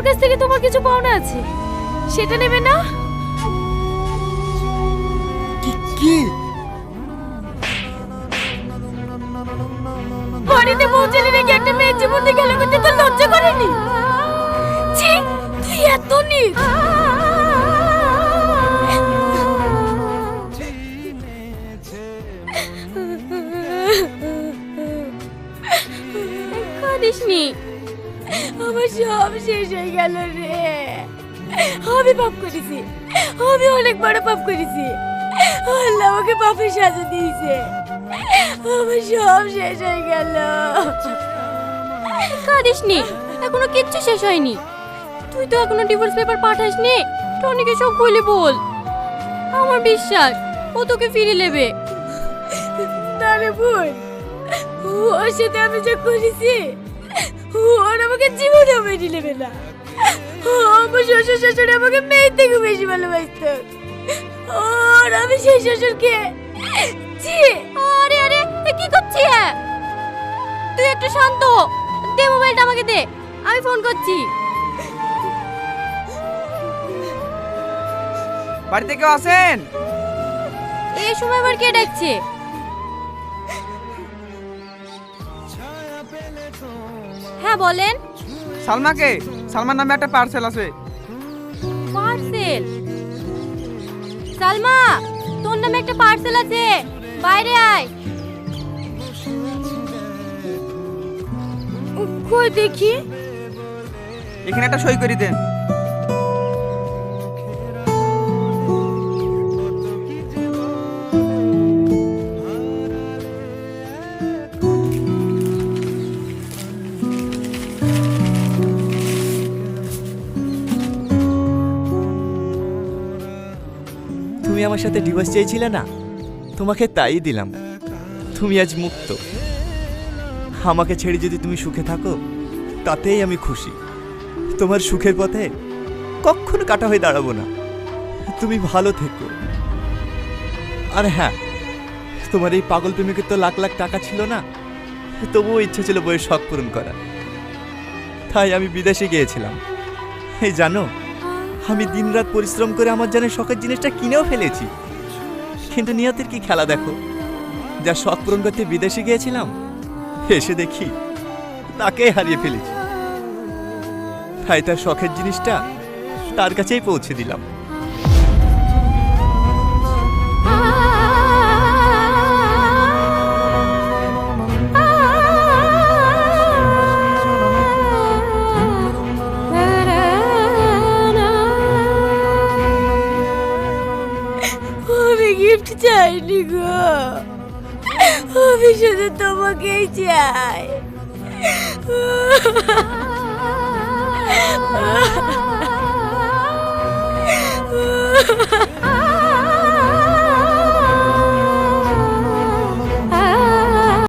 কাছ থেকে তোমার কিছু পাওনা আছে, সেটা নেবে না? কি বাড়িতে পৌঁছালি নাকি একটা মেয়ের জীবন দিয়ে গেল করতে তোর লজ্জা করেনি? ছি, তুই এত নীচ! কাঁদিসনি, আমার সব শেষ হয়ে গেল রে। আমি পাপ করেছি, আমি অনেক বড় পাপ করেছি। আল্লাহ আমাকে পাপের সাজা দিয়েছে, আমার সব শেষ হয়ে গেল। কাঁদিসনি, এখনো কিচ্ছু শেষ হয়নি। তুই তো এখনো ডিভোর্স পেপার পাঠাসনি। টনিকে সব খুলে বল, আমার বিশ্বাস ও তোকে ফিরে নেবে। না রে বোন, ওর সাথে আমি যা করেছি ওর আমাকে জীবনেও মেনে নেবে না। আমার শ্বশুর শাশুড়ি আমাকে মেয়ের থেকে বেশি ভালোবাসত, আর আমি সেই শ্বশুরকে ছি। আরে আরে কি করছিস? তুই একটু শান্ত হ। দে মোবাইলটা আমাকে দে, আমি ফোন করছি। বাড়িতে কেউ আছেন? এই সময় আবার কে ডাকছে? হ্যাঁ বলেন। সালমাকে, সালমার নামে একটা পার্সেল আছে। পার্সেল? সালমা, তোর নামে একটা পার্সেল আছে, বাইরে আয়। কই দেখি। এখানে একটা সই করে দেন। তুমি আমার সাথে ডিভোর্স চেয়েছিলে না, তোমাকে তাই দিলাম। তুমি আজ মুক্ত। আমাকে ছেড়ে যদি তুমি সুখে থাকো তাতেই আমি খুশি। তোমার সুখের পথে কখনো কাটা হয়ে দাঁড়াবো না। তুমি ভালো থেকো। আর হ্যাঁ, তোমার এই পাগল প্রেমিকের তো লাখ লাখ টাকা ছিল না, তবুও ইচ্ছে ছিল বইয়ের শখ পূরণ করা। তাই আমি বিদেশে গিয়েছিলাম। এই জানো, আমি দিনরাত পরিশ্রম করে আমার জানে শখের জিনিসটা কিনেও ফেলেছি। কিন্তু নিয়তের কি খেলা দেখো, যা শখ পূরণ করতে বিদেশে গিয়েছিলাম, এসে দেখি তাকেই হারিয়ে ফেলেছি। তাই তার শখের জিনিসটা তার কাছেই পৌঁছে দিলাম। আমি গিফট চাইনি গো, আমি শুধু তোমাকেই চাই।